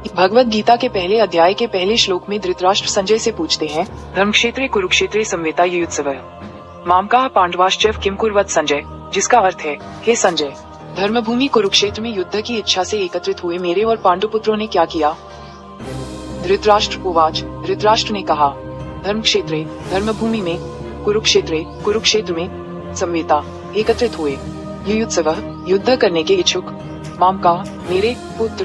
भगवद गीता के पहले अध्याय के पहले श्लोक में धृतराष्ट्र संजय से पूछते हैं, धर्मक्षेत्रे कुरुक्षेत्रे संवेता युयुत्सवः मामकाः पांडवाश्चैव किम कुर्वत संजय, जिसका अर्थ है, हे संजय, धर्मभूमि कुरुक्षेत्र में युद्ध की इच्छा से एकत्रित हुए मेरे और पांडुपुत्रों ने क्या किया। धृतराष्ट्र उवाच, धृतराष्ट्र ने कहा, धर्मक्षेत्रे धर्मभूमि में, कुरुक्षेत्रे कुरुक्षेत्र में, संवेता एकत्रित हुए, युयुत्सवः युद्ध करने के इच्छुक, मामकाः मेरे पुत्र,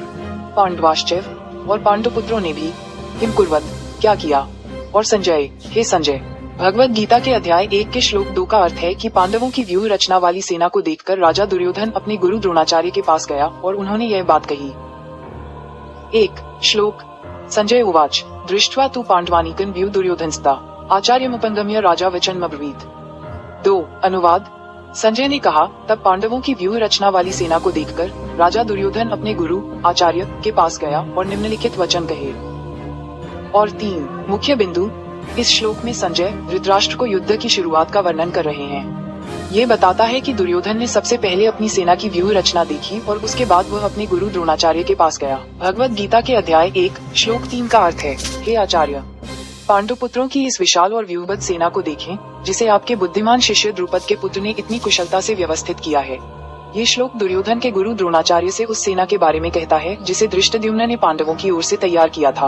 पांडवाश्चैव और पांडुपुत्रों ने भी, किम कुर्वत क्या किया, और संजय, हे संजय। भगवद गीता के अध्याय 1 के श्लोक 2 का अर्थ है कि पांडवों की व्यूह रचना वाली सेना को देखकर राजा दुर्योधन अपने गुरु द्रोणाचार्य के पास गया और उन्होंने यह बात कही। 1 श्लोक, संजय उवाच, दृष्ट्वा तु पांडवानीकं व्यूह दुर्योधनस्ता आचार्यमुपगम्य राजा वचनमब्रवीत। 2 अनुवाद, संजय ने कहा, तब पांडवों की व्यूह रचना वाली सेना को देखकर राजा दुर्योधन अपने गुरु आचार्य के पास गया और निम्नलिखित वचन कहे। और 3 मुख्य बिंदु, इस श्लोक में संजय धृतराष्ट्र को युद्ध की शुरुआत का वर्णन कर रहे हैं। ये बताता है कि दुर्योधन ने सबसे पहले अपनी सेना की व्यूह रचना देखी और उसके बाद वह अपने गुरु द्रोणाचार्य के पास गया। भगवद गीता के अध्याय 1 श्लोक 3 का अर्थ है, हे आचार्य, पांडुपुत्रों की इस विशाल और व्यूहबद्ध सेना को देखें, जिसे आपके बुद्धिमान शिष्य द्रुपद के पुत्र ने इतनी कुशलता से व्यवस्थित किया है। ये श्लोक दुर्योधन के गुरु द्रोणाचार्य से उस सेना के बारे में कहता है जिसे धृष्टद्युम्न ने पांडवों की ओर से तैयार किया था।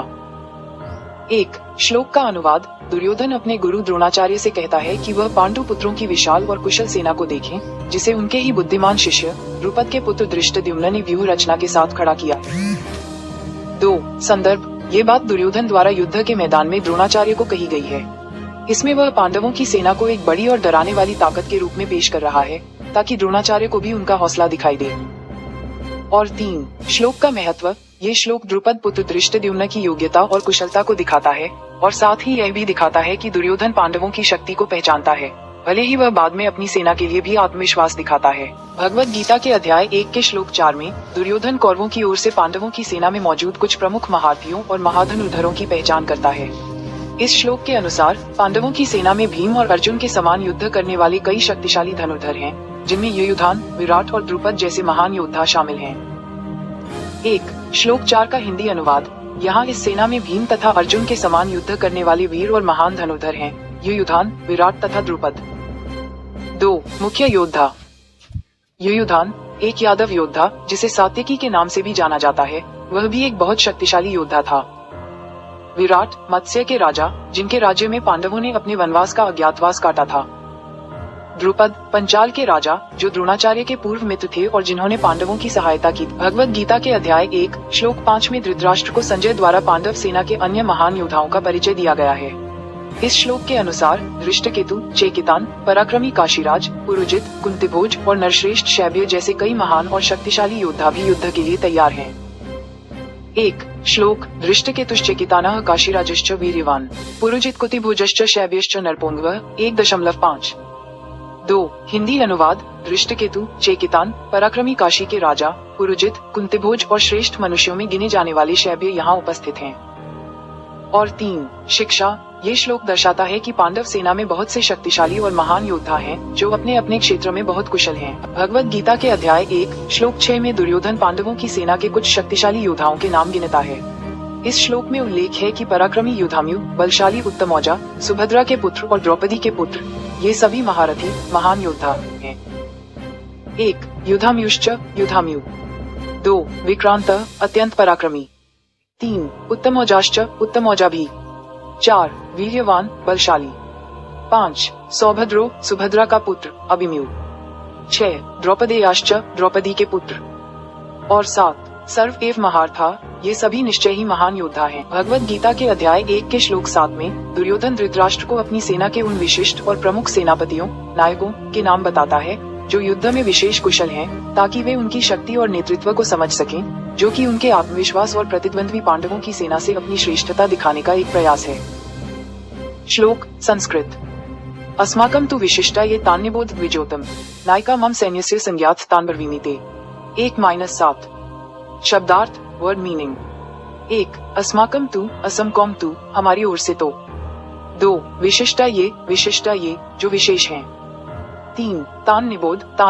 1 श्लोक का अनुवाद, दुर्योधन अपने गुरु द्रोणाचार्य से कहता है कि वह पांडुपुत्रों की विशाल और कुशल सेना को देखें, जिसे उनके ही बुद्धिमान शिष्य द्रुपद के पुत्र धृष्टद्युम्न ने व्यूह रचना के साथ खड़ा किया है। 2 संदर्भ, ये बात दुर्योधन द्वारा युद्ध के मैदान में द्रोणाचार्य को कही गई है। इसमें वह पांडवों की सेना को एक बड़ी और डराने वाली ताकत के रूप में पेश कर रहा है, ताकि द्रोणाचार्य को भी उनका हौसला दिखाई दे। और 3 श्लोक का महत्व, ये श्लोक द्रुपद पुत्र धृष्टद्युम्न की योग्यता और कुशलता को दिखाता है और साथ ही यह भी दिखाता है कि दुर्योधन पांडवों की शक्ति को पहचानता है, भले ही वह बाद में अपनी सेना के लिए भी आत्मविश्वास दिखाता है। भगवद गीता के अध्याय 1 के श्लोक 4 में दुर्योधन कौरवों की ओर से पांडवों की सेना में मौजूद कुछ प्रमुख महारथियों और महाधनुर्धरों की पहचान करता है। इस श्लोक के अनुसार पांडवों की सेना में भीम और अर्जुन के समान युद्ध करने वाले कई शक्तिशाली धनुर्धर हैं, जिनमें युयुधान, विराट और द्रुपद जैसे महान योद्धा शामिल हैं। 1 श्लोक 4 का हिंदी अनुवाद, यहाँ इस सेना में भीम तथा अर्जुन के समान युद्ध करने वाले वीर और महान धनुर्धर हैं, युयुधान, विराट तथा द्रुपद। 2 मुख्य योद्धा, युयुधान एक यादव योद्धा जिसे सात्यकी के नाम से भी जाना जाता है, वह भी एक बहुत शक्तिशाली योद्धा था। विराट मत्स्य के राजा, जिनके राज्य में पांडवों ने अपने वनवास का अज्ञातवास काटा था। द्रुपद पंचाल के राजा, जो द्रोणाचार्य के पूर्व मित्र थे और जिन्होंने पांडवों की सहायता की। भगवद गीता के अध्याय 1 श्लोक 5 में धृतराष्ट्र को संजय द्वारा पांडव सेना के अन्य महान योद्धाओं का परिचय दिया गया है। इस श्लोक के अनुसार धृष्टकेतु, चेकितान, पराक्रमी काशीराज, पुरुजित, कुंतीभोज और नरश्रेष्ठ शैब्य जैसे कई महान और शक्तिशाली योद्धा भी युद्ध के लिए तैयार हैं। 1 श्लोक, धृष्टकेतुश्चेकितानः काशीराजश्च वीर्यवान, पुरुजित कुंतीभोजश्च शैब्यश्च नरपोंगवः 1.5। 2 हिंदी अनुवाद, धृष्टकेतु, चेकितान, पराक्रमी काशी के राजा, पुरुजित, कुंतीभोज और श्रेष्ठ मनुष्यों में गिने जाने वाले शैब्य यहाँ उपस्थित हैं। और 3 शिक्षा, ये श्लोक दर्शाता है कि पांडव सेना में बहुत से शक्तिशाली और महान योद्धा हैं, जो अपने अपने क्षेत्र में बहुत कुशल हैं। भगवद गीता के अध्याय 1 श्लोक 6 में दुर्योधन पांडवों की सेना के कुछ शक्तिशाली योद्धाओं के नाम गिनता है। इस श्लोक में उल्लेख है कि पराक्रमी युधाम्यु, बलशाली उत्तमौजा, सुभद्रा के पुत्र और द्रौपदी के पुत्र, ये सभी महारथी महान योद्धा हैं। 1 युधाम्युश्च युधाम्यु। 2 विक्रांत अत्यंत पराक्रमी। 3 उत्तमौजाश्च उत्तमौजा भी। 4 वीर्यवान बलशाली। 5 सौभद्रो सुभद्रा का पुत्र अभिमन्यु। 6 द्रौपदेयाश्च द्रौपदी के पुत्र। और 7 सर्व एव महारथा, ये सभी निश्चय ही महान योद्धा हैं। भगवद गीता के अध्याय 1 के श्लोक 7 में दुर्योधन धृतराष्ट्र को अपनी सेना के उन विशिष्ट और प्रमुख सेनापतियों, नायकों के नाम बताता है, जो युद्ध में विशेष कुशल हैं, ताकि वे उनकी शक्ति और नेतृत्व को समझ सकें, जो कि उनके आत्मविश्वास और प्रतिद्वंद्वी पांडवों की सेना से अपनी श्रेष्ठता दिखाने का एक प्रयास है। श्लोक संस्कृत, अस्माकं तु विशिष्टा ये तान्यबोध द्विजोतम, नायिका मम सैन्यस्य संज्ञात तान ब्रवीमीते। 1-7 शब्दार्थ वर्ड मीनिंग। 1 अस्माकं तु असम कौम तु, हमारी ओर से तो। 2 विशिष्टा ये जो विशेष हैं। 3 तान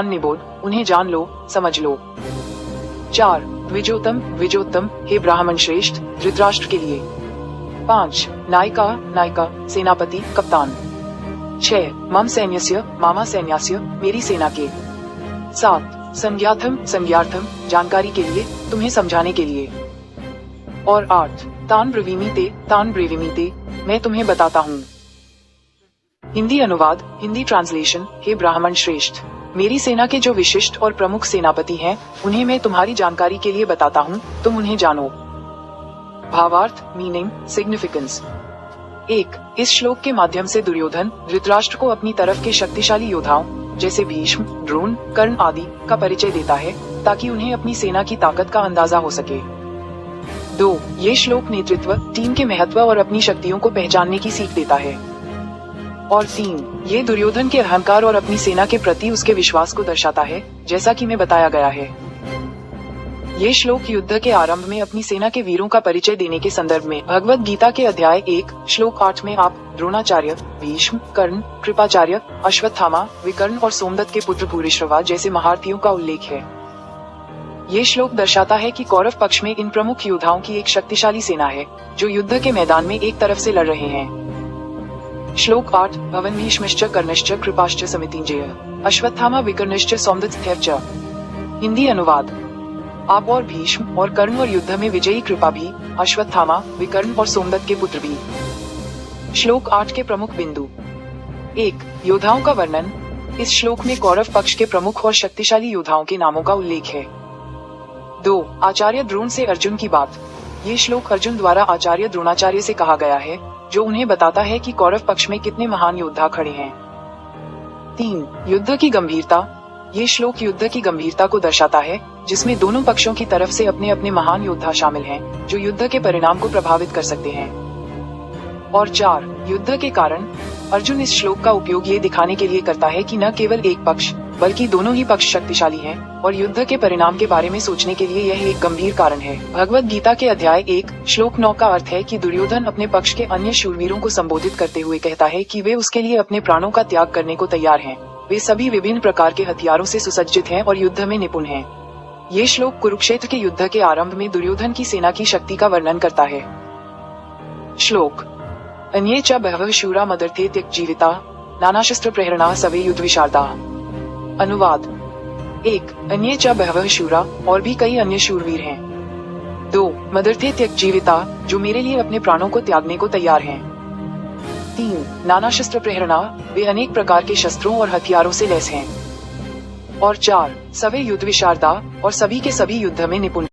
निबोध, उन्हें जान लो समझ लो। 4 विजोतम विजोत्तम हे ब्राह्मण श्रेष्ठ धृतराष्ट्र के लिए। 5 नायिका नायिका सेनापति कप्तान। 6 मम सैन्यस्य मामा सैन्यास्य मेरी सेना के। 7 संज्ञार्थम संज्ञार्थम जानकारी के लिए तुम्हें समझाने के लिए। और 8 तान ब्रेवीमीते मैं तुम्हें बताता हूँ। हिंदी अनुवाद हिंदी ट्रांसलेशन हे ब्राह्मण श्रेष्ठ मेरी सेना के जो विशिष्ट और प्रमुख सेनापति हैं उन्हें मैं तुम्हारी जानकारी के लिए बताता हूँ, तुम उन्हें जानो। भावार्थ मीनिंग सिग्निफिकेंस। 1 इस श्लोक के माध्यम से दुर्योधन धृतराष्ट्र को अपनी तरफ के शक्तिशाली योद्धाओं जैसे भीष्म द्रोण कर्ण आदि का परिचय देता है ताकि उन्हें अपनी सेना की ताकत का अंदाजा हो सके। 2 ये श्लोक नेतृत्व टीम के महत्व और अपनी शक्तियों को पहचानने की सीख देता है। और 3 ये दुर्योधन के अहंकार और अपनी सेना के प्रति उसके विश्वास को दर्शाता है जैसा कि में बताया गया है। ये श्लोक युद्ध के आरंभ में अपनी सेना के वीरों का परिचय देने के संदर्भ में भगवत गीता के अध्याय 1 श्लोक 8 में आप द्रोणाचार्य भीष्म कर्ण कृपाचार्य अश्वत्थामा विकर्ण और सोमदत्त के पुत्र भूरिश्रवा जैसे महारथियों का उल्लेख है। ये श्लोक दर्शाता है कि कौरव पक्ष में इन प्रमुख योद्धाओं की एक शक्तिशाली सेना है जो युद्ध के मैदान में एक तरफ से लड़ रहे हैं। श्लोक 8 भवन भीष्मश्च कर्णश्च कृपाश्च समितिंजय अश्वत्थामा विकर्णश्च सोमदत्तस्थैव च। हिंदी अनुवाद आप और भीष्म और कर्ण और युद्ध में विजयी कृपा भी अश्वत्थामा विकर्ण और सोमदत्त के पुत्र भी। श्लोक 8 के प्रमुख बिंदु। 1 योद्धाओं का वर्णन। इस श्लोक में कौरव पक्ष के प्रमुख और शक्तिशाली योद्धाओं के नामों का उल्लेख है। 2 आचार्य द्रोण से अर्जुन की बात। ये श्लोक अर्जुन द्वारा आचार्य द्रोणाचार्य से कहा गया है जो उन्हें बताता है कि कौरव पक्ष में कितने महान योद्धा खड़े हैं। 3 युद्ध की गंभीरता। ये श्लोक युद्ध की गंभीरता को दर्शाता है जिसमें दोनों पक्षों की तरफ से अपने अपने महान योद्धा शामिल हैं जो युद्ध के परिणाम को प्रभावित कर सकते हैं। और 4 युद्ध के कारण। अर्जुन इस श्लोक का उपयोग ये दिखाने के लिए करता है कि न केवल एक पक्ष बल्कि दोनों ही पक्ष शक्तिशाली हैं और युद्ध के परिणाम के बारे में सोचने के लिए यह एक गंभीर कारण है। भगवत गीता के अध्याय 1 श्लोक 9 का अर्थ है कि दुर्योधन अपने पक्ष के अन्य शूरवीरों को संबोधित करते हुए कहता है कि वे उसके लिए अपने प्राणों का त्याग करने को तैयार हैं। वे सभी विभिन्न प्रकार के हथियारों से सुसज्जित हैं और युद्ध में निपुण हैं। ये श्लोक कुरुक्षेत्र के युद्ध के आरंभ में दुर्योधन की सेना की शक्ति का वर्णन करता है। श्लोक अन्ये च बहवः शूरा मदर्थे त्यक्तजीविता नानाशस्त्र प्रहरणा सवे युद्ध विशारदा। अनुवाद 1 अन्ये च बहवः शूरा और भी कई अन्य शूरवीर हैं। 2 मदर्थे त्यक्तजीविता जो मेरे लिए अपने प्राणों को त्यागने को तैयार हैं। 3 नाना शस्त्र प्रहरणा वे अनेक प्रकार के शस्त्रों और हथियारों से लैस हैं। और 4 सवे युद्ध विशारदा और सभी के सभी युद्ध में निपुण।